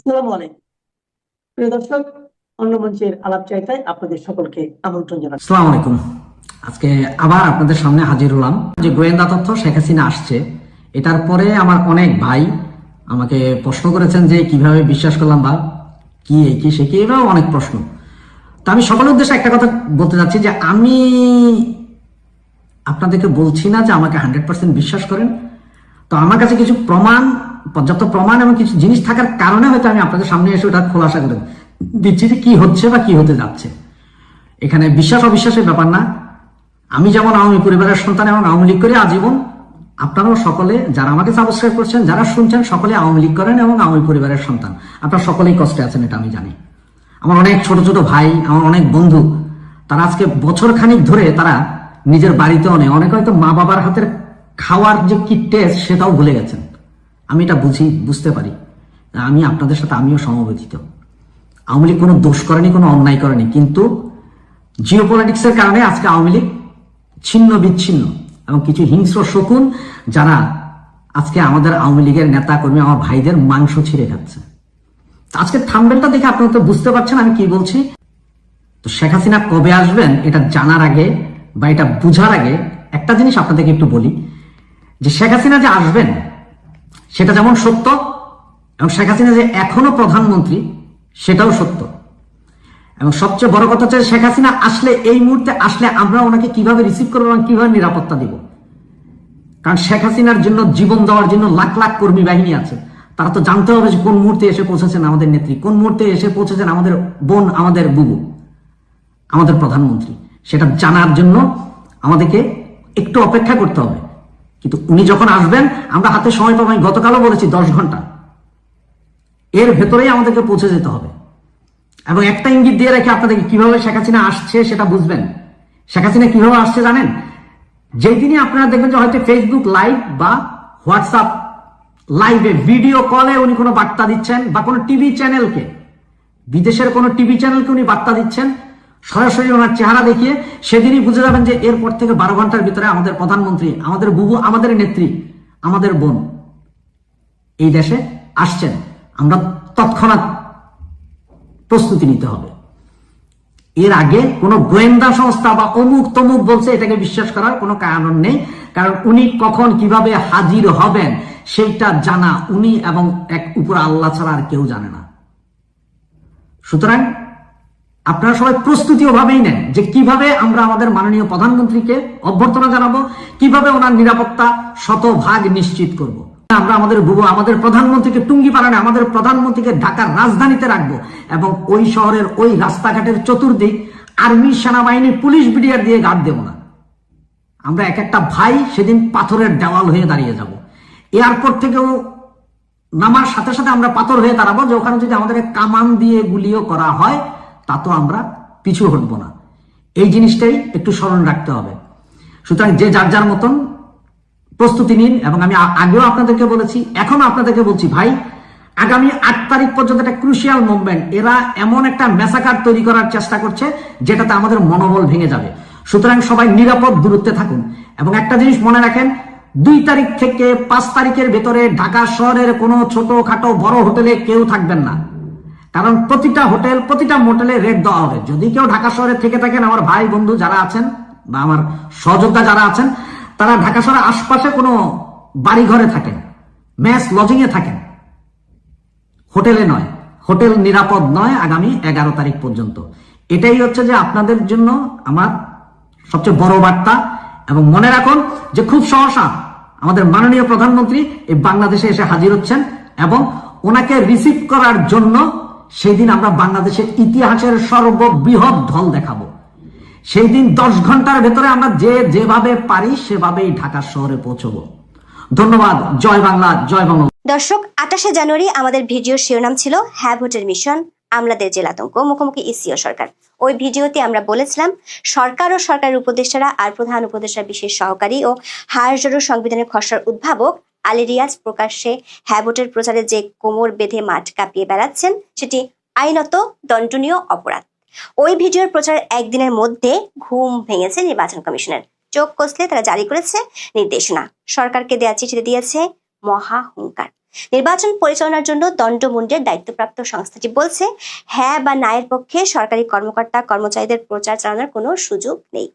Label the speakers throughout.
Speaker 1: আসসালামু আলাইকুম প্রিয় দর্শক, অন্য মঞ্চের আলাপ চাইতায় আপনাদের সকলকে আমন্ত্রণ জানাচ্ছি।
Speaker 2: আসসালামু আলাইকুম। আজকে আবার আপনাদের সামনে হাজির হলাম। যে গোয়েন্দা তথ্য শেখ হাসিনা আসছে, এটার পরে আমার অনেক ভাই আমাকে প্রশ্ন করেছেন যে কিভাবে বিশ্বাস করলাম বা কি এই কি সে কি, এভাবে অনেক প্রশ্ন। তো আমি সকলের উদ্দেশ্যে একটা কথা বলতে চাচ্ছি যে আমি আপনাদেরকে বলছি না যে আমাকে 100% বিশ্বাস করেন। তো আমার কাছে কিছু প্রমাণ, পর্যাপ্ত প্রমাণ এবং কিছু জিনিস থাকার কারণে হয়তো আমি আপনাদের সামনে এসে ওটা খোলাসা করে দিচ্ছি যে কি হচ্ছে বা কি হতে যাচ্ছে। এখানে বিশ্বাস অবিশ্বাসের ব্যাপার না। আমি যেমন আওয়ামী পরিবারের সন্তান এবং আওয়ামী লীগ করে আজীবন, আপনারাও সকলে যারা আমাকে সাবস্ক্রাইব করছেন, যারা শুনছেন, সকলে আওয়ামী লীগ করেন এবং আওয়ামী পরিবারের সন্তান। আপনারা সকলেই কষ্টে আছেন, এটা আমি জানি। আমার অনেক ছোট ছোট ভাই, আমার অনেক বন্ধু, তারা আজকে বছর খানিক ধরে তারা নিজের বাড়িতেও নেই, অনেক হয়তো মা বাবার হাতের খাওয়ার যে কি টেস্ট সেটাও ভুলে গেছেন। আমি এটা বুঝতে পারি। আমি আপনাদের সাথে আমিও সমবেত। আওয়ামী লীগ কোনো দোষ করেনি, কোনো অন্যায় করেনি, কিন্তু জিওপলিটিক্সের কারণে আজকে আওয়ামী লীগ ছিন্ন বিচ্ছিন্ন এবং কিছু হিংস্র শকুন যারা আজকে আমাদের আওয়ামী লীগের নেতা কর্মী, আমার ভাইদের মাংস ছিঁড়ে খাচ্ছে। আজকে থাম্বনেলটা দেখে আপনারা তো বুঝতে পারছেন আমি কি বলছি। তো শেখ হাসিনা কবে আসবেন এটা জানার আগে বা এটা বুঝার আগে একটা জিনিস আপনাদেরকে একটু বলি, যে শেখ হাসিনা যে আসবেন সেটা যেমন সত্য, এবং শেখ হাসিনা যে এখনো প্রধানমন্ত্রী সেটাও সত্য। এবং সবচেয়ে বড় কথা হচ্ছে শেখ হাসিনা আসলে, এই মুহূর্তে আসলে আমরা ওনাকে কিভাবে রিসিভ করবো এবং কিভাবে নিরাপত্তা দিব। কারণ শেখ হাসিনার জন্য জীবন দেওয়ার জন্য লাখ লাখ কর্মী বাহিনী আছে। তারা তো জানতে হবে যে কোন মুহূর্তে এসে পৌঁছেছেন আমাদের নেত্রী, কোন মুহূর্তে এসে পৌঁছেছেন আমাদের বোন, আমাদের বুবু, আমাদের প্রধানমন্ত্রী। সেটা জানার জন্য আমাদেরকে একটু অপেক্ষা করতে হবে। কিন্তু উনি যখন আসবেন আমরা হাতে সময় পাবো। আমি গতকালও বলেছি 10 ঘন্টা, এর ভেতরেই আমাদেরকে পৌঁছে যেতে হবে। এবং একটা ইঙ্গিত দিয়ে রেখে আপনাদেরকে কিভাবে শেখ হাসিনা আসছে সেটা বুঝবেন। শেখ হাসিনা কিভাবে আসছে জানেন? যেই দিনই আপনারা দেখবেন যে হয়তো ফেসবুক লাইভ বা হোয়াটসঅ্যাপ লাইভে ভিডিও কলে উনি কোনো বার্তা দিচ্ছেন, বা কোনো টিভি চ্যানেলকে, বিদেশের কোনো টিভি চ্যানেলকে উনি বার্তা দিচ্ছেন সরাসরি ওনার চেহারা দেখিয়ে, সেদিনই বুঝে যাবেন যে এরপর থেকে 12 ঘন্টার ভিতরে আমাদের প্রধানমন্ত্রী, আমাদের বুবু, আমাদের নেত্রী, আমাদের বোন এই দেশে আসছেন। আমরা তৎক্ষণাৎ প্রস্তুতি নিতে হবে। এর আগে কোন গোয়েন্দা সংস্থা বা অমুক তমুক বলছে এটাকে বিশ্বাস করার কোনো কারণ নেই। কারণ উনি কখন কিভাবে হাজির হবেন সেইটা জানা উনি এবং এক উপর আল্লাহ ছাড়া আর কেউ জানে না। সুতরাং আপনারা সবাই প্রস্তুতি ওভাবেই নেন যে কিভাবে আমরা আমাদের মাননীয় প্রধানমন্ত্রীকে অভ্যর্থনা জানাবো, কিভাবে ওনার নিরাপত্তা শতভাগ নিশ্চিত করব। আমরা আমাদের বুবু, আমাদের প্রধানমন্ত্রীকে টুঙ্গি পাড়ানে, আমাদের প্রধানমন্ত্রীকে ঢাকার রাজধানীতে রাখবো, এবং ওই শহরের ওই রাস্তাঘাটের চতুর্দিক আর্মি, সেনাবাহিনী, পুলিশ, বিডিআর দিয়ে গার্ড দেব না। আমরা এক একটা ভাই সেদিন পাথরের দেওয়াল হয়ে দাঁড়িয়ে যাব। এয়ারপোর্ট থেকেও নামার সাথে সাথে আমরা পাথর হয়ে দাঁড়াবো, যে ওখানে যদি আমাদের কামান দিয়ে গুলিও করা হয় তা তো আমরা পিছু হটবো না। এই জিনিসটাই একটু স্মরণ রাখতে হবে। সুতরাং যে যার যার মতন প্রস্তুতি নিন। এবং আমি আগেও আপনাদেরকে বলেছি, এখনো আপনাদেরকে বলছি, ভাই আগামী 8 তারিখ পর্যন্ত একটা ক্রুশিয়াল মুভমেন্ট। এরা এমন একটা মেসাকার তৈরি করার চেষ্টা করছে যেটাতে আমাদের মনোবল ভেঙে যাবে। সুতরাং সবাই নিরাপদ দূরত্বে থাকুন। এবং একটা জিনিস মনে রাখেন, 2 তারিখ থেকে 5 তারিখের ভেতরে ঢাকা শহরের কোনো ছোটখাটো বড় হোটেলে কেউ থাকবেন না। কারণ প্রতিটা হোটেল, প্রতিটা মোটেলে রেট দেওয়া হবে। যদি কেউ ঢাকা শহরে থেকে থাকেন, আমার ভাই বন্ধু যারা আছেন বা আমার সহযোদ্ধা যারা আছেন, তারা ঢাকা শহরের আশপাশে কোনো বাড়ি ঘরে থাকেন, মেস লজিং এ থাকেন, হোটেলে নয়। হোটেল নিরাপদ নয় আগামী 11 তারিখ পর্যন্ত। এটাই হচ্ছে যে আপনাদের জন্য আমার সবচেয়ে বড় বার্তা। এবং মনে রাখুন যে খুব সহসা আমাদের মাননীয় প্রধানমন্ত্রী এই বাংলাদেশে এসে হাজির হচ্ছেন, এবং ওনাকে রিসিভ করার জন্য সেই দিন আমরা বাংলাদেশের ইতিহাসের সর্ববৃহৎ ঢল দেখাবো। সেই দিন 10 ঘন্টার ভেতরে আমরা যেভাবে পারি সেভাবেই ঢাকা শহরে পৌঁছবো। ধন্যবাদ। জয় বাংলা, জয় বাংলা।
Speaker 3: দর্শক, 28শে জানুয়ারি আমাদের ভিডিওর শিরোনাম ছিল হ্যাঁ ভোটের মিশন, আমলাদের জেলাতঙ্ক, মুখোমুখি ইসি ও সরকার। ওই ভিডিওতে আমরা বলেছিলাম সরকার ও সরকারের উপদেষ্টারা আর প্রধান উপদেষ্টার বিশেষ সহকারী ও হায়ার জরুর সংবিধানের খসড়ার উদ্ভাবক আলী রিয়াজ প্রকাশ্যে হ্যাঁ ভোটের প্রচারে যে কোমর বেঁধে মাঠ কাঁপিয়ে বেড়াচ্ছেন সেটি আইনত দণ্ডনীয় অপরাধ। ওই ভিডিওর প্রচারের একদিনের মধ্যে ঘুম ভেঙেছে নির্বাচন কমিশনের। চোখ কষলে তারা জারি করেছে নির্দেশনা, সরকারকে দেয়া চিঠিতে দিয়েছে মহা হুঙ্কার। নির্বাচন পরিচালনার জন্য দণ্ডমুণ্ডের দায়িত্বপ্রাপ্ত সংস্থাটি বলছে, হ্যাঁ বা না এর পক্ষে সরকারি কর্মকর্তা কর্মচারীদের প্রচার চালানোর কোনো সুযোগ নেই।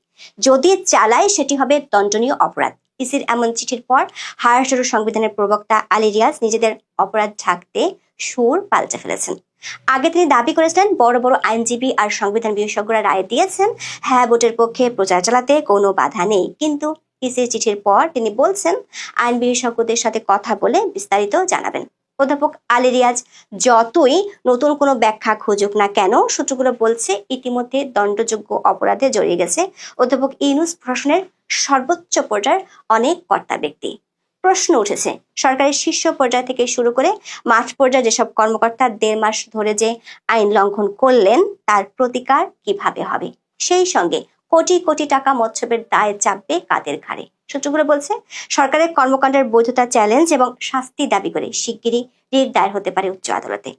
Speaker 3: যদি চালায় সেটি হবে দণ্ডনীয় অপরাধ। ইসির এমন চিঠির পর হায়ার সংবিধানের প্রবক্তা আলী রিয়াজ নিজেদের অপরাধ ঢাকতে সুর পাল্টে ফেলেছেন। আগে তিনি দাবি করেছিলেন, বড় বড় আইনজীবী আর সংবিধান বিশেষজ্ঞরা রায় দিয়েছেন হ্যাঁ ভোটের পক্ষে প্রচার চালাতে কোনো বাধা নেই। কিন্তু ইসির চিঠির পর তিনি বলছেন আইন বিশেষজ্ঞদের সাথে কথা বলে বিস্তারিত জানাবেন। অধ্যাপক আলী রিয়াজ যতই নতুন কোনো ব্যাখ্যা খুঁজুক না কেন, সূত্রগুলো বলছে ইতিমধ্যে দণ্ডযোগ্য অপরাধে জড়িয়ে গেছে অধ্যাপক ইউনূস প্রশাসনের সর্বোচ্চ পর্যায়ের অনেক কর্তা ব্যক্তি। প্রশ্ন উঠেছে, সরকারের শীর্ষ পর্যায় থেকে শুরু করে মাঠ পর্যায়ে যেসব কর্মকর্তা 1.5 মাস ধরে যে আইন লঙ্ঘন করলেন তার প্রতিকার কিভাবে হবে? সেই সঙ্গে কোটি কোটি টাকা মৎস্যবের দায় চাপবে কাদের ঘাড়ে? সূত্রগুলো বলছে সরকারের কর্মকাণ্ডের বৈধতা চ্যালেঞ্জ এবং শাস্তি দাবি করে শিগগিরই রিট দায়ের হতে পারে উচ্চ আদালতে।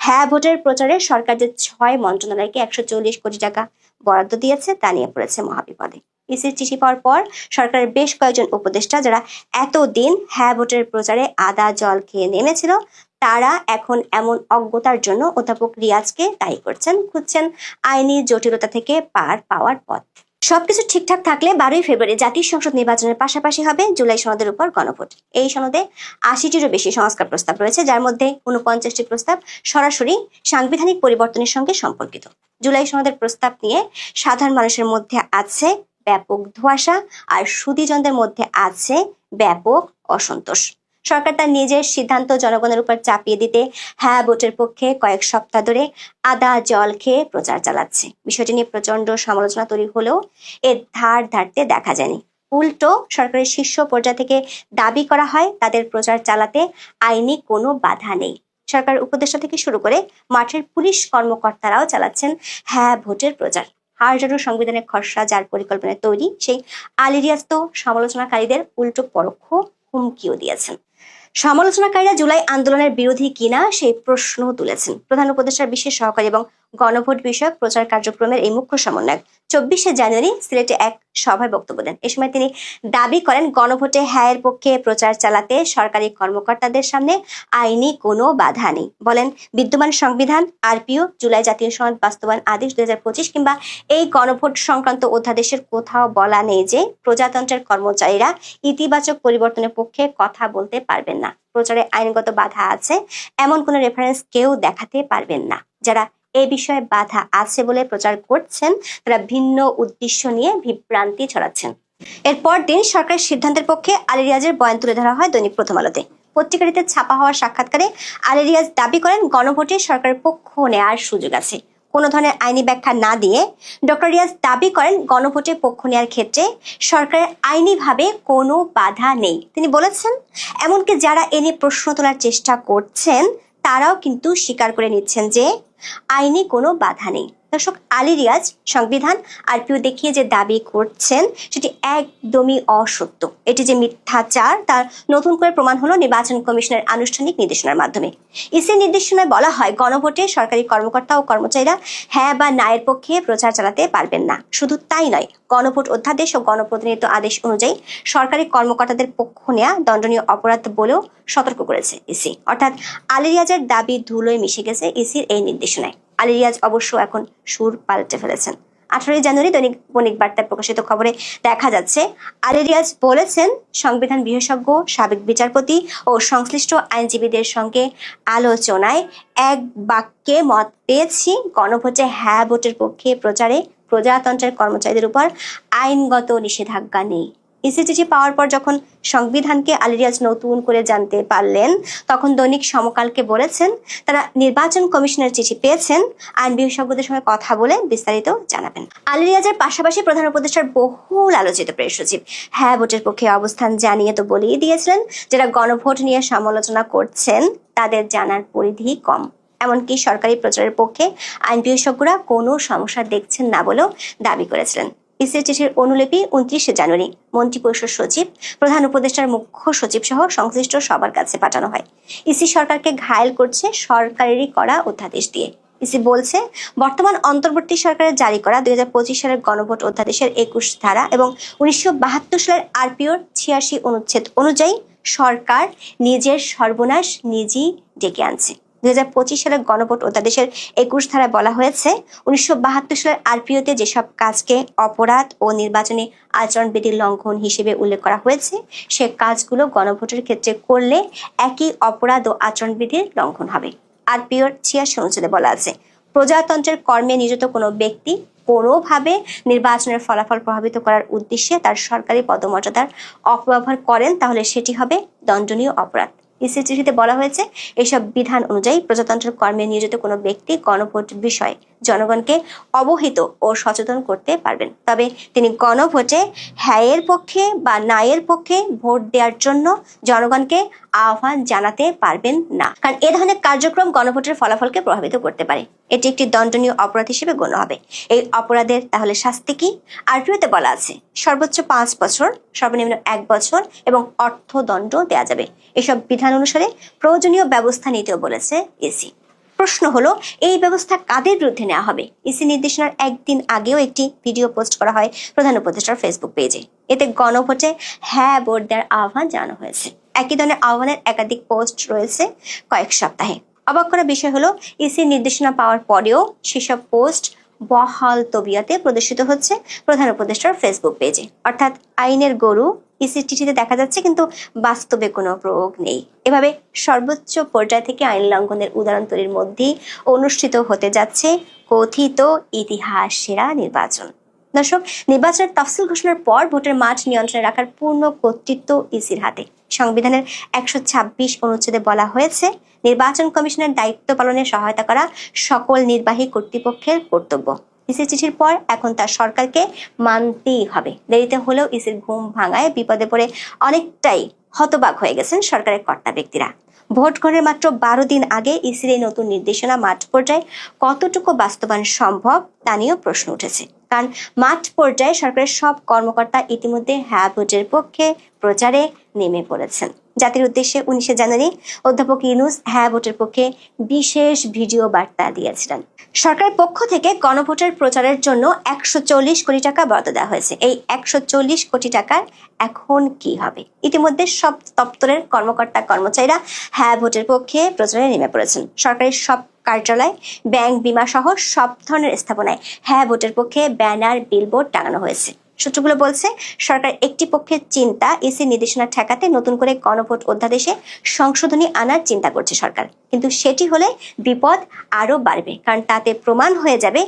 Speaker 3: হ্যাঁ ভোটের প্রচারে সরকার যে 6 মন্ত্রণালয়কে 140 কোটি টাকা বরাদ্দ দিয়েছে তা নিয়ে পড়েছে মহাবিপদে। ইসির চিঠি পাওয়ার পর সরকারের বেশ কয়েকজন উপদেষ্টা যারা এতদিন হ্যাঁ ভোটের প্রচারে আদা জল খেয়ে নেমেছিল, তারা এখন এমন অজ্ঞতার জন্য অধ্যাপক রিয়াজকে দায়ী করছেন, খুঁজছেন আইনি জটিলতা থেকে পার পাওয়ার পথ। সবকিছু ঠিকঠাক থাকলে 12ই ফেব্রুয়ারি জাতীয় সংসদ নির্বাচনের পাশাপাশি হবে জুলাই সনদের উপর গণভোট। এই সনদে 80টিরও বেশি সংস্কার প্রস্তাব রয়েছে, যার মধ্যে 49টি প্রস্তাব সরাসরি সাংবিধানিক পরিবর্তনের সঙ্গে সম্পর্কিত। জুলাই সনদের প্রস্তাব নিয়ে সাধারণ মানুষের মধ্যে আছে ব্যাপক ধোঁয়াশা আর সুধীজনদের মধ্যে আছে ব্যাপক অসন্তোষ। সরকার তার নিজের সিদ্ধান্ত জনগণের উপর চাপিয়ে দিতে হ্যাঁ ভোটের পক্ষে কয়েক সপ্তাহ ধরে আদা জল খেয়ে প্রচার চালাচ্ছে। বিষয়টি নিয়ে প্রচন্ড সমালোচনা তৈরি হলেও এর ধার ধারতে দেখা যায়নি। উল্টো সরকারের শীর্ষ পর্যায় থেকে দাবি করা হয় তাদের প্রচার চালাতে আইনি কোনো বাধা নেই। সরকার উপদেষ্টা থেকে শুরু করে মাঠের পুলিশ কর্মকর্তারাও চালাচ্ছেন হ্যাঁ ভোটের প্রচার। হাজারো সংবিধানের খসড়া যার পরিকল্পনায় তৈরি, সেই আলী রিয়াজ তো সমালোচনাকারীদের উল্টো পরোক্ষ হুমকিও দিয়েছেন। সমালোচনাকারীরা জুলাই আন্দোলনের বিরোধী কিনা সেই প্রশ্ন তুলেছেন। প্রধান উপদেষ্টার বিশেষ সহকারী এবং গণভোট বিষয়ক প্রচার কার্যক্রমের এই মুখ্য সমন্বয়ক 24শে জানুয়ারি সিলেটে এক সভায় বক্তব্য দেন। এ সময় তিনি দাবি করেন, গণভোটে হ্যাঁ এর পক্ষে প্রচার চালাতে সরকারি কর্মকর্তাদের সামনে আইনি কোনো বাধা নেই। বলেন, বিদ্যমান সংবিধান, আরপিও, জুলাই জাতীয় সনদ বাস্তবায়ন আদেশ 2025 কিংবা এই গণভোট সংক্রান্ত অধ্যাদেশের কোথাও বলা নেই যে প্রজাতন্ত্রের কর্মচারীরা ইতিবাচক পরিবর্তনের পক্ষে কথা বলতে পারবেন না। প্রচারে আইনগত বাধা আছে এমন কোনো রেফারেন্স কেউ দেখাতে পারবেন না। যারা এই বিষয়ে বাধা আছে বলে প্রচার করছেন তারা ভিন্ন উদ্দেশ্য নিয়ে বিভ্রান্তি ছড়াচ্ছেন। এরপর দিন সরকারের সিদ্ধান্তের পক্ষে আলী রিয়াজের বয়ান তুলে ধরা হয় দৈনিক প্রথম আলোতে। পত্রিকাটিতে ছাপা হওয়া সাক্ষাৎকারে আলী রিয়াজ দাবি করেন, গণভোটে সরকারের পক্ষ নেওয়ার সুযোগ আছে। কোনো ধরনের আইনি ব্যাখ্যা না দিয়ে ডক্টর রিয়াজ দাবি করেন, গণভোটে পক্ষ নেওয়ার ক্ষেত্রে সরকারের আইনিভাবে কোনো বাধা নেই। তিনি বলেছেন, এমনকি যারা এ নিয়ে প্রশ্ন তোলার চেষ্টা করছেন তারাও কিন্তু স্বীকার করে নিচ্ছেন যে আইনি কোনো বাধা নেই। দর্শক, আলী রিয়াজ সংবিধান আরপিও দেখিয়ে যে দাবি করছেন সেটি একদমই অসত্য। এটি যে মিথ্যাচার তার নতুন করে প্রমাণ হলো নির্বাচন কমিশনের আনুষ্ঠানিক নির্দেশনার মাধ্যমে। ইসির নির্দেশনায় বলা হয়, গণভোটে সরকারি কর্মকর্তা ও কর্মচারীরা হ্যাঁ বা না এর পক্ষে প্রচার চালাতে পারবেন না। শুধু তাই নয়, গণভোট অধ্যাদেশ ও গণপ্রতিনিধিত্ব আদেশ অনুযায়ী সরকারি কর্মকর্তাদের পক্ষ নেওয়া দণ্ডনীয় অপরাধ বলেও সতর্ক করেছে ইসি। অর্থাৎ আলী রিয়াজের দাবি ধুলোয় মিশে গেছে ইসির এই নির্দেশনায়। আলী রিয়াজ অবশ্য এখন সুর পাল্টে ফেলেছেন। 18 জানুয়ারি দৈনিক বণিক বার্তায় প্রকাশিত খবরে দেখা যাচ্ছে, আলী রিয়াজ বলেছেন, সংবিধান বিশেষজ্ঞ, সাবেক বিচারপতি ও সংশ্লিষ্ট আইনজীবীদের সঙ্গে আলোচনায় এক বাক্যে মত পেয়েছি, গণভোটে হ্যাঁ ভোটের পক্ষে প্রচারে প্রজাতন্ত্রের কর্মচারীদের উপর আইনগত নিষেধাজ্ঞা নেই। ইসি চিঠি পাওয়ার পর যখন সংবিধানকে আলী রিয়াজ নতুন করে জানতে পারলেন, তখন দৈনিক সমকালকে বলেছেন তারা নির্বাচন কমিশনের চিঠি পেয়েছেন, আইন বিশেষজ্ঞদের সঙ্গে কথা বলে বিস্তারিত জানাবেন। আলী রিয়াজের পাশাপাশি প্রধান উপদেষ্টার বহুল আলোচিত প্রেস সচিব হ্যাঁ ভোটের পক্ষে অবস্থান জানিয়ে তো বলেই দিয়েছিলেন, যারা গণভোট নিয়ে সমালোচনা করছেন তাদের জানার পরিধি কম। এমনকি সরকারি প্রচারের পক্ষে আইন বিশেষজ্ঞরা কোনো সমস্যা দেখছেন না বলেও দাবি করেছিলেন। ইসির চিঠির অনুলিপি 29শে জানুয়ারি মন্ত্রিপরিষদ সচিব, প্রধান উপদেষ্টার মুখ্য সচিব সহ সংশ্লিষ্ট সবার কাছে পাঠানো হয়। ইসি সরকারকে ঘায়েল করছে সরকারেরই করা অধ্যাদেশ দিয়ে। ইসি বলছে, বর্তমান অন্তর্বর্তী সরকারের জারি করা 2025 সালের গণভোট অধ্যাদেশের 21 ধারা এবং 1972 সালের আরপিওর 86 অনুচ্ছেদ অনুযায়ী সরকার নিজের সর্বনাশ নিজেই ডেকে আনছে। 2025 সালের গণভোট অধ্যাদেশের 21 ধারায় বলা হয়েছে, 1972 সালের আরপিওতে যেসব কাজকে অপরাধ ও নির্বাচনী আচরণবিধির লঙ্ঘন হিসেবে উল্লেখ করা হয়েছে, সে কাজগুলো গণভোটের ক্ষেত্রে করলে একই অপরাধ ও আচরণবিধির লঙ্ঘন হবে। আরপিওর 86 অনুচ্ছেদে বলা আছে, প্রজাতন্ত্রের কর্মে নিযুক্ত কোনো ব্যক্তি কোনোভাবে নির্বাচনের ফলাফল প্রভাবিত করার উদ্দেশ্যে তার সরকারি পদমর্যাদার অপব্যবহার করেন, তাহলে সেটি হবে দণ্ডনীয় অপরাধ। ইসির চিঠিতে বলা হয়েছে, এসব বিধান অনুযায়ী প্রজাতন্ত্রের কর্মে নিয়োজিত কোনো ব্যক্তি গণভোট বিষয়ে জনগণকে অবহিত ও সচেতন করতে পারবেন, তবে তিনি গণভোটে হ্যাঁয়ের পক্ষে বা নায়ের পক্ষে ভোট দেওয়ার জন্য জনগণকে আহ্বান জানাতে পারবেন না, কারণ এ ধরনের কার্যক্রম গণভোটের ফলাফলকে প্রভাবিত করতে পারে। এটি একটি দণ্ডনীয় অপরাধ হিসেবে গণ্য হবে। এই অপরাধের তাহলে শাস্তি কি? আরপিওতে বলা আছে, সর্বোচ্চ 5 বছর, সর্বনিম্ন 1 বছর এবং অর্থদণ্ড দেওয়া যাবে। এসব বিধান অনুসারে প্রয়োজনীয় ব্যবস্থা নিতেও বলেছে ইসি। প্রশ্ন হলো, এই ব্যবস্থা কাদের বিরুদ্ধে নেওয়া হবে? ইসি নির্দেশনার একদিন আগেও একটি ভিডিও পোস্ট করা হয় প্রধান উপদেষ্টার ফেসবুক পেজে। এতে গণভোটে হ্যাঁ ভোট দেওয়ার আহ্বান জানানো হয়েছে। একই ধরনের আহ্বানের একাধিক পোস্ট রয়েছে কয়েক সপ্তাহে। অবাক করা বিষয় হলো, ইসির নির্দেশনা পাওয়ার পরেও সেসব পোস্ট বহাল তবিয়তে প্রদর্শিত হচ্ছে প্রধান উপদেষ্টার ফেসবুক পেজে। অর্থাৎ আইনের গরু ইসির চিঠিতে দেখা যাচ্ছে, কিন্তু বাস্তবে কোনো প্রয়োগ নেই। এভাবে সর্বোচ্চ পর্যায় থেকে আইন লঙ্ঘনের উদাহরণ তৈরির মধ্যেই অনুষ্ঠিত হতে যাচ্ছে কথিত ইতিহাস সেরা নির্বাচন। দর্শক, নির্বাচনের তফসিল ঘোষণার পর ভোটের মাঠ নিয়ন্ত্রণে রাখার পূর্ণ কর্তৃত্ব ইসির হাতে। সংবিধানের 126 অনুচ্ছেদে বলা হয়েছে, নির্বাচন কমিশনের দায়িত্ব পালনে সহায়তা করা সকল নির্বাহী কর্তৃপক্ষের কর্তব্য। ইসির চিঠির পর এখন তার সরকারকে মানতেই হবে। দেরিতে হলেও ইসির ঘুম ভাঙায় বিপদে পড়ে অনেকটাই হতবাক হয়ে গেছেন সরকারের কর্তা ব্যক্তিরা। ভোট গ্রহণের মাত্র 12 দিন আগে ইসির এই নতুন নির্দেশনা মাঠ পর্যায়ে কতটুকু বাস্তবায়ন সম্ভব তা নিয়েও প্রশ্ন উঠেছে, কারণ মাঠ পর্যায়ে সরকারের সব কর্মকর্তা ইতিমধ্যে হ্যাঁ ভোটের পক্ষে প্রচারে নেমে পড়েছেন। জাতির উদ্দেশ্যে 19 জানুয়ারি অধ্যাপক ইউনূস হ্যাঁ ভোটের পক্ষে বিশেষ ভিডিও বার্তা দিয়েছিলেন। সরকারের পক্ষ থেকে গণভোটের প্রচারের জন্য 140 কোটি টাকা বরাদ্দ দেওয়া হয়েছে। এই 140 কোটি টাকার এখন কি হবে? ইতিমধ্যে সব দপ্তরের কর্মকর্তা কর্মচারীরা হ্যাঁ ভোটের পক্ষে প্রচারে নেমে পড়েছেন। সরকারের সব কার্যালয়, ব্যাংক, বিমা সহ সব ধরনের স্থাপনায় হ্যাঁ ভোটের পক্ষে ব্যানার, বিলবোর্ড টাঙানো হয়েছে। সূত্রগুলো বলছে, সরকার একটি পক্ষের চিন্তা, ইসির নির্দেশনা ঠেকাতে নতুন করে গণভোট অধ্যাদেশে সংশোধনী আনার চিন্তা করছে সরকার। কিন্তু সেটি হলে বিপদ আরো বাড়বে, কারণ তাতে প্রমাণ হয়ে যাবে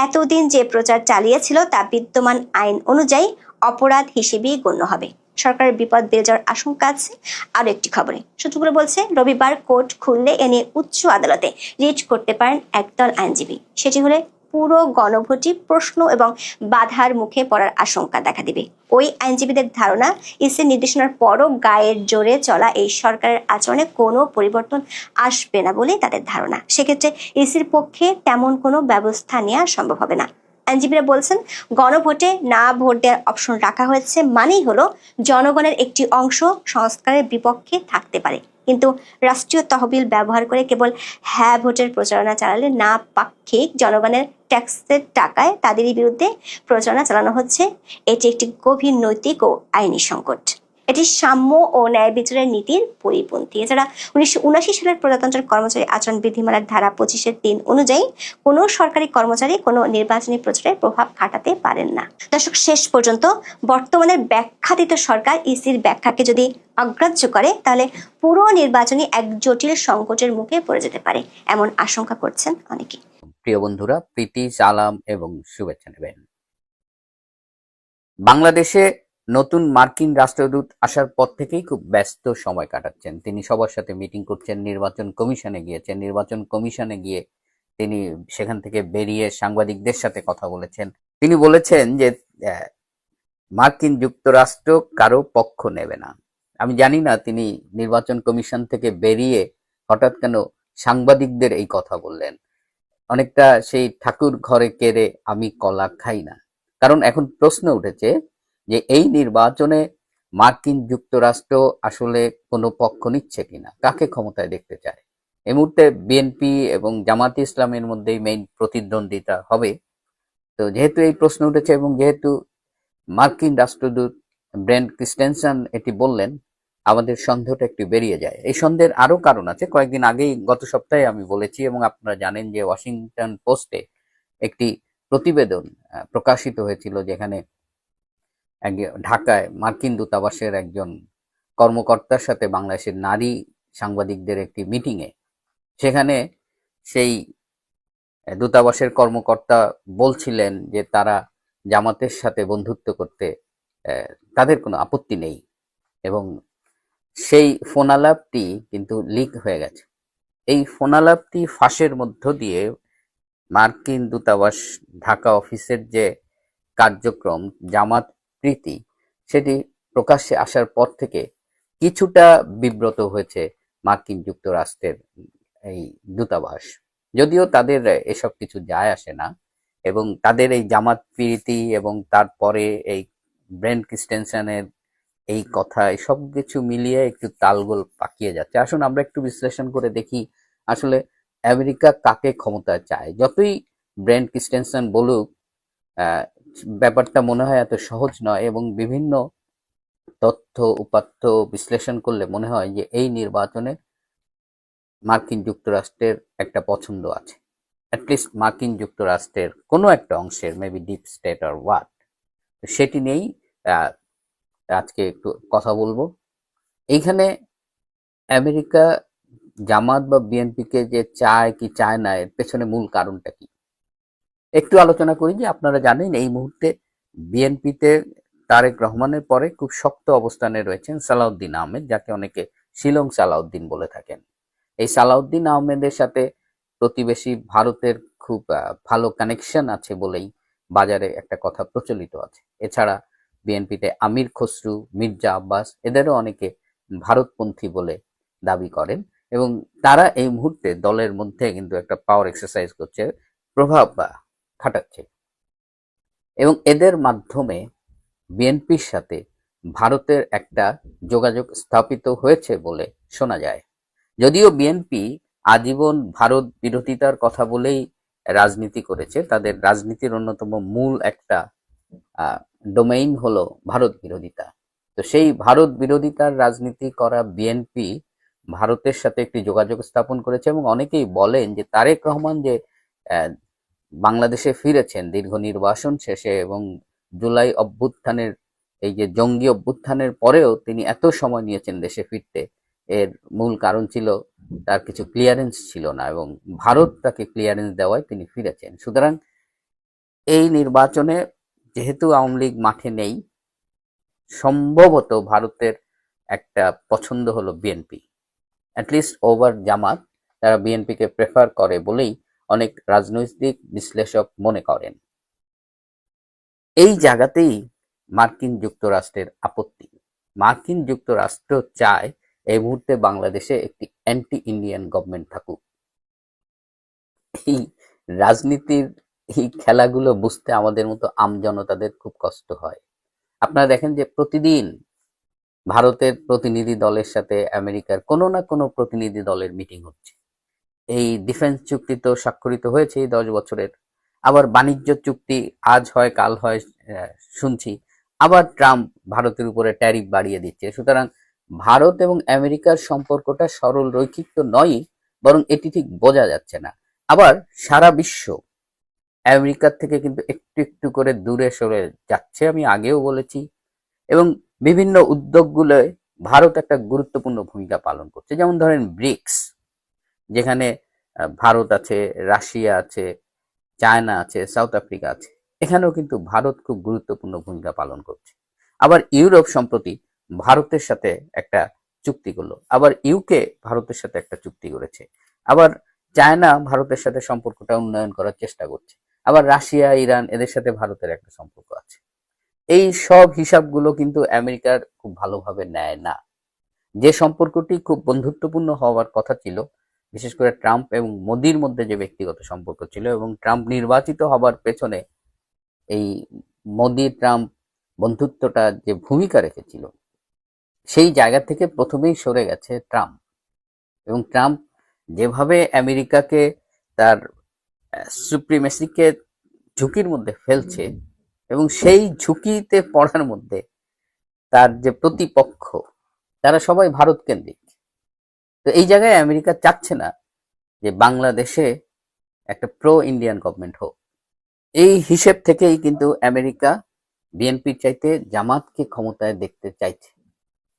Speaker 3: এতদিন যে প্রচার চালিয়েছিল তা বিদ্যমান আইন অনুযায়ী অপরাধ হিসেবেই গণ্য হবে। সরকারের বিপদ বেড়ে যাওয়ার আশঙ্কা আছে। আরো একটি খবরে সূত্রগুলো বলছে, রবিবার কোর্ট খুললে এ নিয়ে উচ্চ আদালতে রিট করতে পারেন একদল আইনজীবী। সেটি হলে পুরো গণভোটই প্রশ্ন এবং বাধার মুখে পড়ার আশঙ্কা দেখা দিবে। ওই আইনজীবীদের ধারণা, ইসির নির্দেশনার পরও গায়ের জোরে চলা এই সরকারের আচরণে কোনো পরিবর্তন আসবে না বলে তাদের ধারণা। সেক্ষেত্রে ইসির পক্ষে তেমন কোনো ব্যবস্থা নেওয়া সম্ভব হবে না। আইনজীবীরা বলছেন, গণভোটে না ভোট দেওয়ার অপশন রাখা হয়েছে মানেই হলো জনগণের একটি অংশ সংস্কারের বিপক্ষে থাকতে পারে, কিন্তু রাষ্ট্রীয় তহবিল ব্যবহার করে কেবল হ্যাঁ ভোটের প্রচারণা চালালে না পাক্ষিক জনগণের ট্যাক্সের টাকায় তাদেরই বিরুদ্ধে প্রচারণা চালানো হচ্ছে। এটি একটি গভীর নৈতিক ও আইনি সংকট। এটি সাম্য ও ন্যায় বিচারের নীতির পরিপন্থী। এছাড়া 1979 সালের প্রজাতন্ত্রের কর্মচারী আচরণ বিধিমালার ধারা 25-3 অনুযায়ী কোনো সরকারি কর্মচারী কোনো নির্বাচনী প্রচারে প্রভাব খাটাতে পারেন না। দর্শক, শেষ পর্যন্ত বর্তমানের ব্যাখ্যাতীত সরকার ইসির ব্যাখ্যাকে যদি অগ্রাহ্য করে, তাহলে পুরো নির্বাচনী এক জটিল সংকটের মুখে পড়ে যেতে পারে, এমন আশঙ্কা করছেন অনেকে।
Speaker 4: প্রিয় বন্ধুরা, প্রীতি, সালাম এবং শুভেচ্ছা নেবেন। বাংলাদেশে নতুন মার্কিন রাষ্ট্রদূত আসার পর থেকেই খুব ব্যস্ত সময় কাটাচ্ছেন। তিনি সবার সাথে মিটিং করছেন, নির্বাচন কমিশনে গিয়েছেন, নির্বাচন কমিশনে গিয়ে তিনি সেখান থেকে বেরিয়ে সাংবাদিকদের সাথে কথা বলেছেন। তিনি বলেছেন যে মার্কিন যুক্তরাষ্ট্র কারো পক্ষ নেবে না। আমি জানি না তিনি নির্বাচন কমিশন থেকে বেরিয়ে হঠাৎ কেন সাংবাদিকদের এই কথা বললেন। অনেকটা সেই ঠাকুর ঘরে কেড়ে আমি কলা খাই না। কারণ এখন প্রশ্ন উঠেছে যে এই নির্বাচনে মার্কিন যুক্তরাষ্ট্র আসলে কোনো পক্ষ নিচ্ছে কিনা, কাকে ক্ষমতায় দেখতে চায়। এই মুহূর্তে বিএনপি এবং জামাতে ইসলামের মধ্যেই মেইন প্রতিদ্বন্দ্বিতা হবে। তো যেহেতু এই প্রশ্ন উঠেছে এবং যেহেতু মার্কিন রাষ্ট্রদূত ব্রেন্ট ক্রিস্টেনসন এটি বললেন, আমাদের সন্দেহটা একটু বেরিয়ে যায়। এই সন্দেহের আরো কারণ আছে। কয়েকদিন আগেই গত সপ্তাহে আমি বলেছি এবং আপনারা জানেন যে ওয়াশিংটন পোস্টে একটি প্রতিবেদন প্রকাশিত হয়েছিল, যেখানে ঢাকায় মার্কিন দূতাবাসের একজন কর্মকর্তার সাথে বাংলাদেশের নারী সাংবাদিকদের একটি মিটিংয়ে, সেখানে সেই দূতাবাসের কর্মকর্তা বলছিলেন যে তারা জামাতের সাথে বন্ধুত্ব করতে তাদের কোনো আপত্তি নেই, এবং সেই ফোনালাপটি কিন্তু লিক হয়ে গেছে। এই ফোনালাপটি ফাঁসের মধ্য দিয়ে মার্কিন দূতাবাস ঢাকা অফিসের যে কার্যক্রম জামাত প্রীতি, সেটি প্রকাশ্যে আসার পর থেকে কিছুটা বিব্রত হয়েছে মার্কিন যুক্তরাষ্ট্রের এই দূতাবাস। যদিও তাদের এসব কিছু যায় আসে না, এবং তাদের এই জামাত প্রীতি এবং তারপরে এই ব্রেন্ট ক্রিস্টেনসেনের এই কথা, সব কিছু মিলিয়ে একটু তালগোল পাকিয়ে যাচ্ছে। আসুন আমরা একটু বিশ্লেষণ করে দেখি আসলে আমেরিকা কাকে ক্ষমতায় চায়। যতই ব্রেন্ট ক্রিস্টেনসেন বলুক, ব্যাপারটা মনে হয় এত সহজ নয়, এবং বিভিন্ন তথ্য উপাত্ত বিশ্লেষণ করলে মনে হয় যে এই নির্বাচনে মার্কিন যুক্তরাষ্ট্রের একটা পছন্দ আছে, অ্যাটলিস্ট মার্কিন যুক্তরাষ্ট্রের কোনো একটা অংশের, মেবি ডিপ স্টেট আর হোয়াট, সেটি নিয়েই আজকে একটু কথা বলবো। এইখানে আমেরিকা জামাত বা বিএনপিকে যে চায় কি চায় না, এর পেছনে মূল কারণটা কি একটু আলোচনা করি। যে আপনারা জানেন এই মুহূর্তে বিএনপিতে তারেক রহমানের পরে খুব শক্ত অবস্থানে রয়েছেন সালাউদ্দিন আহমেদ, যাকে অনেকে শিলং সালাউদ্দিন বলে থাকেন। এই সালাউদ্দিন আহমেদের সাথে প্রতিবেশী ভারতের খুব ভালো কানেকশন আছে বলেই বাজারে একটা কথা প্রচলিত আছে। এছাড়া বিএনপিতে আমির খসরু, মির্জা আব্বাস, এদেরও অনেকে ভারতপন্থী বলে দাবি করেন, এবং তারা এই মুহূর্তে দলের মধ্যে কিন্তু একটা পাওয়ার এক্সারসাইজ করছে, প্রভাব খাটাচ্ছে, এবং এদের মাধ্যমে বিএনপির সাথে ভারতের একটা যোগাযোগ স্থাপিত হয়েছে বলে শোনা যায়। যদিও বিএনপি আজীবন ভারত বিরোধিতার কথা বলেই রাজনীতি করেছে, তাদের রাজনীতির অন্যতম মূল একটা ডোমেইন হলো ভারত বিরোধিতা। তো সেই ভারত বিরোধিতার রাজনীতি করা বিএনপি ভারতের সাথে একটি যোগাযোগ স্থাপন করেছে, এবং অনেকেই বলেন যে তারেক রহমান যে বাংলাদেশে ফিরেছেন দীর্ঘ নির্বাসন শেষে, এবং জুলাই অভ্যুত্থানের এই যে জঙ্গি অভ্যুত্থানের পরেও তিনি এত সময় নিয়েছেন দেশে ফিরতে, এর মূল কারণ ছিল তার কিছু ক্লিয়ারেন্স ছিল না, এবং ভারত তাকে ক্লিয়ারেন্স দেওয়ায় তিনি ফিরেছেন। সুতরাং এই নির্বাচনে যেহেতু আওয়ামী লীগ মাঠে নেই, সম্ভবত ভারতের একটা পছন্দ হলো বিএনপি, অ্যাটলিস্ট ওভার জামাত। তারা বিএনপিকে প্রেফার করে বলেই অনেক রাজনৈতিক বিশ্লেষক মনে করেন। এই জায়গাতেই মার্কিন যুক্তরাষ্ট্রের আপত্তি। মার্কিন যুক্তরাষ্ট্র চায় এই মুহূর্তে বাংলাদেশে একটি অ্যান্টি ইন্ডিয়ান গভর্নমেন্ট থাকুক। এই রাজনীতির এই খেলাগুলো বুঝতে আমাদের মতো আমজনতাদের খুব কষ্ট হয়। আপনারা দেখেন যে প্রতিদিন ভারতের প্রতিনিধি দলের সাথে আমেরিকার কোনো না কোনো প্রতিনিধি দলের মিটিং হচ্ছে। এই ডিফেন্স চুক্তি তো স্বাক্ষরিত হয়েছে এই 10 বছরের, আবার বাণিজ্য চুক্তি আজ হয় কাল হয় শুনছি, আবার ট্রাম্প ভারতের উপরে ট্যারিফ বাড়িয়ে দিচ্ছে। সুতরাং ভারত এবং আমেরিকার সম্পর্কটা সরল রৈখিক তো নয়, বরং এটি ঠিক বোঝা যাচ্ছে না। আবার সারা বিশ্ব আমেরিকার থেকে কিন্তু একটু একটু করে দূরে সরে যাচ্ছে, আমি আগেও বলেছি, এবং বিভিন্ন উদ্যোগগুলোয় ভারত একটা গুরুত্বপূর্ণ ভূমিকা পালন করছে। যেমন ধরেন ব্রিক্স, যেখানে ভারত আছে, রাশিয়া আছে, চায়না আছে, সাউথ আফ্রিকা আছে, এখানেও কিন্তু ভারত খুব গুরুত্বপূর্ণ ভূমিকা পালন করছে। আবার ইউরোপ সম্প্রতি ভারতের সাথে একটা চুক্তি করলো, আবার ইউকে ভারতের সাথে একটা চুক্তি করেছে, আবার চায়না ভারতের সাথে সম্পর্কটা উন্নয়ন করার চেষ্টা করছে, আবার রাশিয়া, ইরান, এদের সাথে ভারতের একটা সম্পর্ক আছে। এই সব হিসাবগুলো কিন্তু আমেরিকার খুব ভালোভাবে নেয় না। যে সম্পর্কটি খুব বন্ধুত্বপূর্ণ হওয়ার কথা ছিল, বিশেষ করে ট্রাম্প এবং মোদির মধ্যে যে ব্যক্তিগত সম্পর্ক ছিল, এবং ট্রাম্প নির্বাচিত হবার পেছনে এই মোদি ট্রাম্প বন্ধুত্বটা যে ভূমিকা রেখেছিল, সেই জায়গা থেকে প্রথমেই সরে গেছে ট্রাম্প। এবং ট্রাম্প যেভাবে আমেরিকাকে তার সুপ্রিমেসিকে ঝুঁকির মধ্যে ফেলছে, এবং সেই ঝুঁকিতে পড়ার মধ্যে তার যে প্রতিপক্ষ তারা সবাই ভারত কেন্দ্রিক। তো এই জায়গায় আমেরিকা চাচ্ছে না যে বাংলাদেশে একটা প্রো ইন্ডিয়ান গভর্নমেন্ট হোক। এই হিসেব থেকেই কিন্তু আমেরিকা বিএনপির চাইতে জামাতকে ক্ষমতায় দেখতে চাইছে।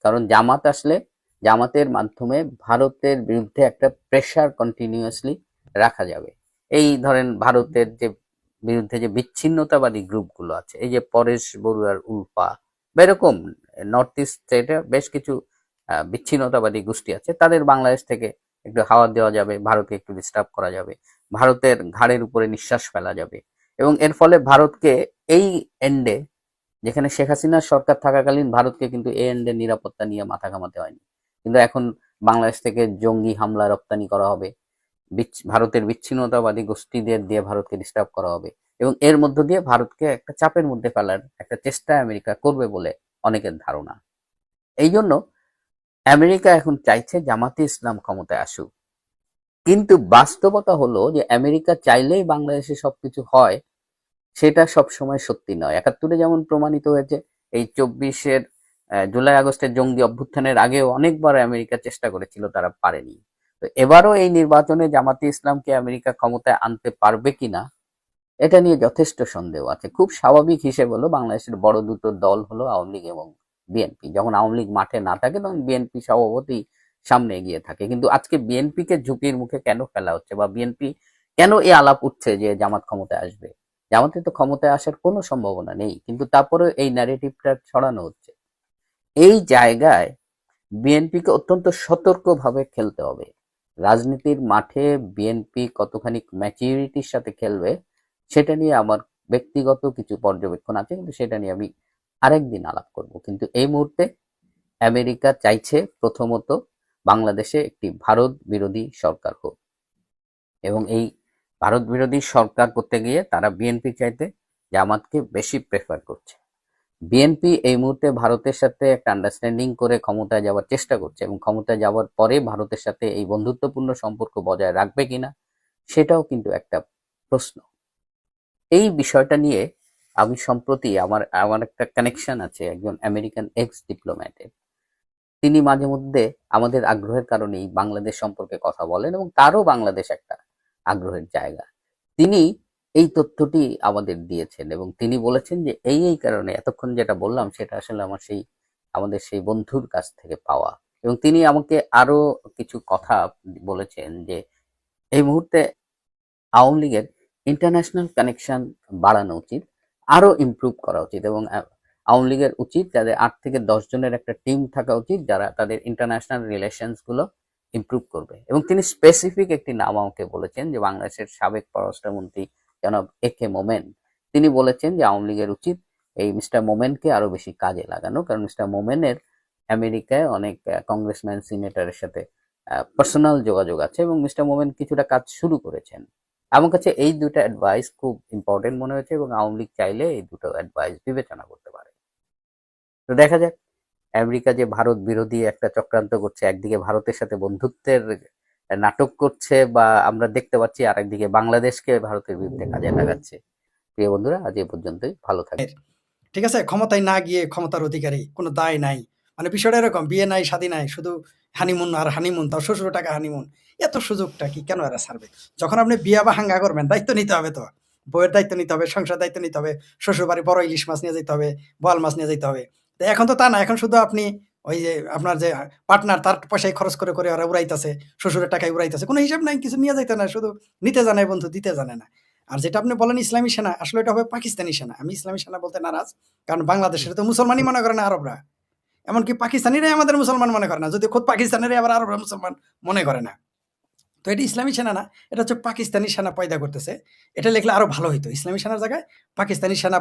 Speaker 4: কারণ জামাত আসলে জামাতের মাধ্যমে ভারতের বিরুদ্ধে একটা প্রেসার কন্টিনিউয়াসলি রাখা যাবে। এই ধরেন ভারতের যে বিরুদ্ধে যে বিচ্ছিন্নতাবাদী গ্রুপগুলো আছে, এই যে পরেশ বড়ুয়ার উল্ফা বা এরকম নর্থ ইস্ট স্টেটে বেশ কিছু বিচ্ছিন্নতাবাদী গোষ্ঠী আছে, তাদের বাংলাদেশ থেকে একটু হাওয়া দেওয়া যাবে, ভারতকে একটু ডিস্টার্ব করা যাবে, ভারতের ঘাড়ের উপরে নিঃশ্বাস ফেলা যাবে। এবং এর ফলে ভারতকে এই এন্ডে, যেখানে শেখ হাসিনার সরকার থাকাকালীন ভারতকে কিন্তু এই এন্ডের নিরাপত্তা নিয়ে মাথা ঘামাতে হয়নি, কিন্তু এখন বাংলাদেশ থেকে জঙ্গি হামলা রপ্তানি করা হবে, ভারতের বিচ্ছিন্নতাবাদী গোষ্ঠীদের দিয়ে ভারতকে ডিস্টার্ব করা হবে, এবং এর মধ্য দিয়ে ভারতকে একটা চাপের মধ্যে ফেলার একটা চেষ্টা আমেরিকা করবে বলে অনেকের ধারণা। এই জন্য আমেরিকা এখন চাইছে জামাতে ইসলাম ক্ষমতায় আসুক। কিন্তু বাস্তবতা হলো যে আমেরিকা চাইলেই বাংলাদেশে সবকিছু হয়, সেটা সবসময় সত্যি নয়। ৭১-এ যেমন প্রমাণিত হয়েছে, এই ২৪-এর জুলাই আগস্টের জঙ্গি অভ্যুত্থানের আগেও অনেকবার আমেরিকা চেষ্টা করেছিল, তারা পারেনি। তো এবারও এই নির্বাচনে জামাতে ইসলামকে আমেরিকা ক্ষমতায় আনতে পারবে কিনা এটা নিয়ে যথেষ্ট সন্দেহ আছে। খুব স্বাভাবিক হিসেব হলো বাংলাদেশের বড় দুটো দল হলো আওয়ামী লীগ এবং বিএনপি। যখন আওয়ামী লীগ মাঠে না থাকে তখন বিএনপি স্বভাবতই সামনে এগিয়ে থাকে। কিন্তু আজকে বিএনপিকে ঝুঁকির মুখে কেন ফেলা হচ্ছে, বা বিএনপি কেন এই আলাপ উঠছে যে জামাত ক্ষমতায় আসবে? জামাতে তো ক্ষমতায় আসার কোনো সম্ভাবনা নেই, কিন্তু তারপরে এই ন্যারেটিভটা ছড়ানো হচ্ছে। এই জায়গায় বিএনপিকে অত্যন্ত সতর্কভাবে খেলতে হবে। রাজনীতির মাঠে বিএনপি কতখানি ম্যাচিউরিটির সাথে খেলবে সেটা নিয়ে আমার ব্যক্তিগত কিছু পর্যবেক্ষণ আছে, কিন্তু সেটা নিয়ে আমি আরেকদিন আলাপ করব। কিন্তু এই মুহূর্তে আমেরিকা চাইছে প্রথমত বাংলাদেশে একটি ভারত বিরোধী সরকার হোক, এবং এই ভারত বিরোধী সরকার করতে গিয়ে তারা বিএনপি চাইতে জামাতকে বেশি প্রেফার করছে। বিএনপি এই মুহূর্তে ভারতের সাথে একটা আন্ডারস্ট্যান্ডিং করে ক্ষমতায় যাওয়ার চেষ্টা করছে, এবং ক্ষমতায় যাওয়ার পরে ভারতের সাথে এই বন্ধুত্বপূর্ণ সম্পর্ক বজায় রাখবে কিনা সেটাও কিন্তু একটা প্রশ্ন। এই বিষয়টা নিয়ে আমি সম্প্রতি আমার একটা কানেকশন আছে একজন আমেরিকান এক্স ডিপ্লোম্যাটের। তিনি মাঝে মধ্যে আমাদের আগ্রহের কারণেই বাংলাদেশ সম্পর্কে কথা বলেন, এবং তারও বাংলাদেশ একটা আগ্রহের জায়গা। তিনি এই তথ্যটি আমাদের দিয়েছেন, এবং তিনি বলেছেন যে এই কারণে এতক্ষণ যেটা বললাম সেটা আসলে আমাদের সেই বন্ধুর কাছ থেকে পাওয়া। এবং তিনি আমাকে আরো কিছু কথা বলেছেন যে এই মুহূর্তে আওয়ামী লীগের ইন্টারন্যাশনাল কানেকশন বাড়ানো উচিত, আরো ইমপ্রুভ করা উচিত, এবং আওয়ামী লীগের উচিত তাদের ৮ থেকে ১০ জনের একটা টিম থাকা উচিত যারা তাদের ইন্টারন্যাশনাল রিলেশনস গুলো ইমপ্রুভ করবে। এবং তিনি স্পেসিফিক একটি নাম আমাকে বলেছেন, যে বাংলাদেশের সাবেক পররাষ্ট্রমন্ত্রী জনাব একে মোমেন। তিনি বলেছেন যে আওয়ামী লীগের উচিত এই মিস্টার মোমেনকে আরো বেশি কাজে লাগানো, কারণ মিস্টার মোমেনের আমেরিকায় অনেক কংগ্রেসম্যান সিনেটরের সাথে পার্সোনাল যোগাযোগ আছে, এবং মিস্টার মোমেন কিছুটা কাজ শুরু করেছেন। আমার কাছে এই দুটো অ্যাডভাইস খুব ইম্পর্টেন্ট মনে হয়েছে, এবং আওয়ামী লীগ চাইলে এই দুটো অ্যাডভাইস বিবেচনা করতে পারে। তো দেখা যাক আমেরিকা যে ভারত বিরোধী একটা চক্রান্ত করছে, একদিকে ভারতের সাথে বন্ধুত্বের নাটক করছে, বা আমরা দেখতে পাচ্ছি আরেকদিকে বাংলাদেশকে ভারতের বিরুদ্ধে কাজে লাগাচ্ছে। প্রিয় বন্ধুরা, আজ এ পর্যন্তই, ভালো থাকবেন।
Speaker 5: ঠিক আছে, ক্ষমতায় না গিয়ে ক্ষমতার অধিকারী, কোনো দায় নাই। মানে বিষয়টা এরকম, বিয়ে নাই, শাদী নাই, শুধু হানিমুন আর হানিমুন, তাও ১৬০০ টাকা হানিমুন। এত সুযোগটা কি কেন এরা ছাড়বে? যখন আপনি বিয়া বা হাঙ্গা করবেন, দায়িত্ব নিতে হবে তো। বউয়ের দায়িত্ব নিতে হবে, সংসার দায়িত্ব নিতে হবে, শ্বশুর বাড়ি বড় ইলিশ মাছ নিয়ে যেতে হবে, বোয়াল মাছ নিয়ে যেতে হবে। তো এখন তো তা না, এখন শুধু আপনি ওই যে আপনার যে পার্টনার, তার পয়সায় খরচ করে করে ওরা উড়াইতেছে, শ্বশুরের টাকায় উড়াইতেছে, কোনো হিসাব নাই, কিছু নিয়ে যাইতে না, শুধু নিতে জানে বন্ধু, দিতে জানে না। আর যেটা আপনি বলেন ইসলামী সেনা, আসলে এটা হবে পাকিস্তানি সেনা। আমি ইসলামী সেনা বলতে নারাজ, কারণ বাংলাদেশের তো মুসলমানই মনে করে না আরবরা, এমনকি পাকিস্তানিরাই আমাদের মুসলমান মনে করে না, যদি খোদ পাকিস্তানিরাই আবার আরবরা মুসলমান মনে করে না। তো এটা ইসলামী সেনা না, এটা হচ্ছে পাকিস্তানি সেনা পয়দা করতেছে। এটা লিখলে আরো ভালো হইতো, ইসলামী সেনার জায়গায় পাকিস্তানি সেনা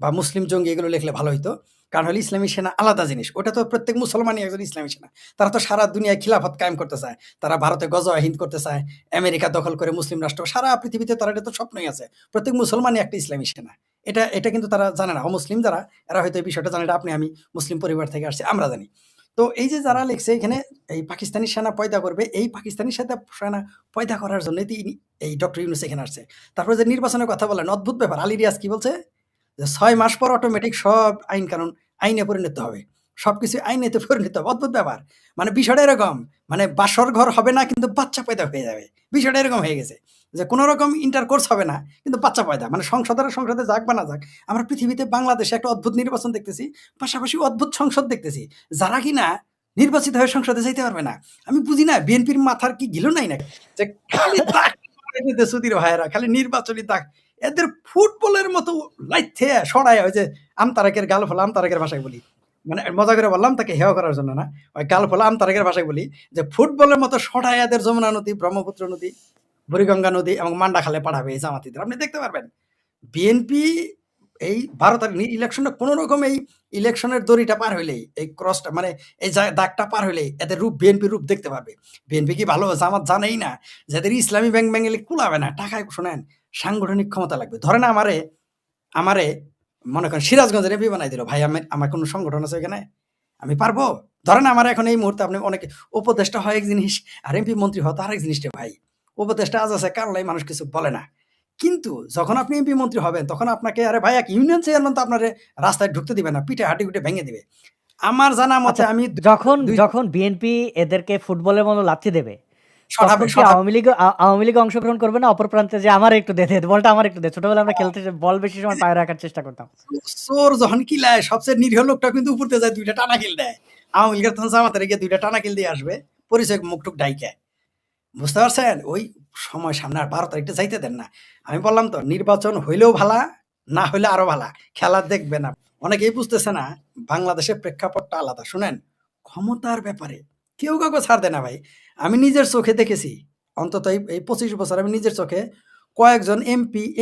Speaker 5: বা মুসলিম জঙ্গি এগুলো লিখলে ভালো হইতো। কারণ হলে ইসলামী সেনা আলাদা জিনিস, ওটা তো প্রত্যেক মুসলমানই একজন ইসলামী সেনা। তারা তো সারা দুনিয়ায় খিলাফত কায়েম করতে চায়, তারা ভারতে গজওয়া হিন্দ করতে চায়, আমেরিকা দখল করে মুসলিম রাষ্ট্র, সারা পৃথিবীতে তারা, এটা তো স্বপ্নই আছে, প্রত্যেক মুসলমানই একটা ইসলামী সেনা। এটা কিন্তু তারা জানে না, অমুসলিম যারা, এরা হয়তো এই বিষয়টা জানে। এটা আপনি আমি মুসলিম পরিবার থেকে আসছি, আমরা জানি। তো এই যে যারা লিখছে এখানে এই পাকিস্তানি সেনা পয়দা করবে, এই পাকিস্তানি সেনা পয়দা করার জন্য এই ডক্টর ইউনূস এখানে আসছে। তারপরে যে নির্বাচনের কথা বলেন, অদ্ভুত ব্যাপার। আলী রিয়াজ কি বলছে যে ৬ মাস পর অটোমেটিক সব আইন কানুন আইনে পরিণত হবে। সবকিছু আইনেতে পরিণত হবে। অদ্ভুত ব্যাপার। মানে বিষয়টা এরকম, মানে বাসর ঘর হবে না কিন্তু বাচ্চা পয়দা হয়ে যাবে। বিষয়টা এরকম হয়ে গেছে যে কোনো রকম ইন্টারকোর্স হবে না কিন্তু বাচ্চা পয়দা। মানে সংসদে যাক বা না যাক, আমরা পৃথিবীতে বাংলাদেশে একটা অদ্ভুত নির্বাচন দেখতেছি, পাশাপাশি অদ্ভুত সংসদ দেখতেছি, যারা কিনা নির্বাচিত হয়ে সংসদে যাইতে পারবে না। আমি বুঝি না বিএনপির মাথার কি গিলো নাই না, যে খালি দাগ মারে সুধীর ভাইয়েরা, খালি নির্বাচনী দাগ। এদের ফুটবলের মতো লাইথে সরায়, ওই যে আমতারাকের গাল ফলা, আমতারাকের ভাষায় বলি, মানে মজা করে বললাম তাকে হেয় করার জন্য না, ওই গাল ফলা আমতারাকের ভাষায় বলি যে ফুটবলের মতো সরায় এদের যমুনা নদী, ব্রহ্মপুত্র নদী, বুড়িগঙ্গা নদী এবং মান্ডা খালে পাঠাবে এই জামাতিদের। আপনি দেখতে পারবেন বিএনপি এই 12 তারিখ ইলেকশনে কোন রকম এই ইলেকশনের দড়িটা পার হইলেই, এই ক্রসটা মানে এই দাগটা পার হইলেই এদের রূপ, বিএনপি রূপ দেখতে পারবে। বিএনপি কি ভালো, জামাত জানেই না যাদের ইসলামী ব্যাংক ব্যাঙ্গেলে কুলাবে না, টাকায় শোনেন সাংগঠনিক ক্ষমতা লাগবে। ধরেন আমারে মনে করেন সিরাজগঞ্জের এমপি বানাই দিল, ভাই আমার কোনো সংগঠন আছে এখানে, আমি পারবো? ধরেন আমার এখন এই মুহূর্তে আপনি অনেকে উপদেষ্টা হয় এক জিনিস, আর এমপি মন্ত্রী হওয়া তো আরেক জিনিসটা ভাই। উপদেষ্টা আজ আছে কারণে মানুষ কিছু বলে না, কিন্তু যখন আপনি এমপি মন্ত্রী হবেন তখন আপনাকে, আরে ভাই এক ইউনিয়ন চেয়ারম্যান তো আপনার রাস্তায় ঢুকতে দিবে না, পিঠে হাঁটি উঠে ভেঙে দিবে। আমার জানা মতে
Speaker 6: আচ্ছা,
Speaker 5: আমি
Speaker 6: যখন
Speaker 5: দুই
Speaker 6: যখন বিএনপি এদেরকে ফুটবলের মতো লাথি দেবে,
Speaker 5: শটাবে
Speaker 6: তখন কি আওয়ামী লীগ অংশগ্রহণ করবে না অপর প্রান্তে, যে আমার একটু দে বলটা, আমার একটু দে? ছোটবেলায় আমরা খেলতে বল বেশি সময় পায়ে রাখার চেষ্টা করতাম।
Speaker 5: চোর যখন কিলায় সবচেয়ে নিরীহ লোকটা কিন্তু উপরতে যায়, 2টা টানা কিল দেয়। আওয়ামী লীগের তখন জামাতে গিয়ে 2টা টানা কিল দিয়ে আসবে, পরিচয় মুখটুক ডাইকে। বুঝতে পারছেন? ওই সময় সামনে আর 12 তারিখটা যাইতে দেন না। আমি বললাম তো নির্বাচন হইলেও ভালা, না হইলে আরো ভালা, খেলা দেখবে না। অনেকেই বুঝতেছে না বাংলাদেশের প্রেক্ষাপটটা আলাদা। শুনেন, ক্ষমতার ব্যাপারে কেউ কাউকে ছাড় দেয় না ভাই। আমি নিজের চোখে দেখেছি, অন্তত এই 25 বছর আমি নিজের চোখে কয়েকজন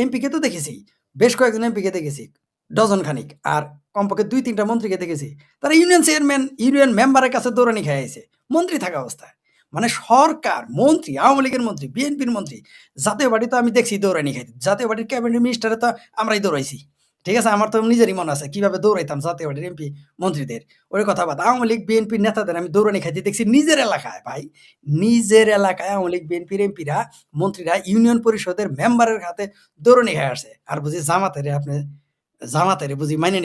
Speaker 5: এমপিকে তো দেখেছি, বেশ কয়েকজন এমপিকে দেখেছি ডজন খানিক, আর কমপক্ষে 2-3টা মন্ত্রীকে দেখেছি। তারা ইউনিয়ন চেয়ারম্যান, ইউনিয়ন মেম্বারের কাছে দৌড়ানি খেয়েছে মন্ত্রী থাকা অবস্থায়। মানে সরকার, মন্ত্রী, আওয়ামী লীগের মন্ত্রী, বিএনপির মন্ত্রী, জাতীয় পার্টি তো আমি দেখছি দৌড়ানি খাইতে। জাতীয় পার্টির ক্যাবিনেট মিনিস্টারে তো আমরাই দৌড়াইছি। ঠিক আছে, আমার তো নিজেরই মনে আছে কিভাবে দৌড়াইতাম জাতীয় পার্টির এমপি মন্ত্রীদের। ওই কথা বাদ, আওয়ামী লীগ বিএনপির নেতাদের আমি দৌড়ানি খাইতে দেখছি নিজের এলাকায়। ভাই নিজের এলাকায় আওয়ামী লীগ বিএনপির এমপিরা, মন্ত্রীরা ইউনিয়ন পরিষদের মেম্বারের হাতে দৌড়ানি খাই আসে। আর বুঝি জামাতের বুঝি মাইনে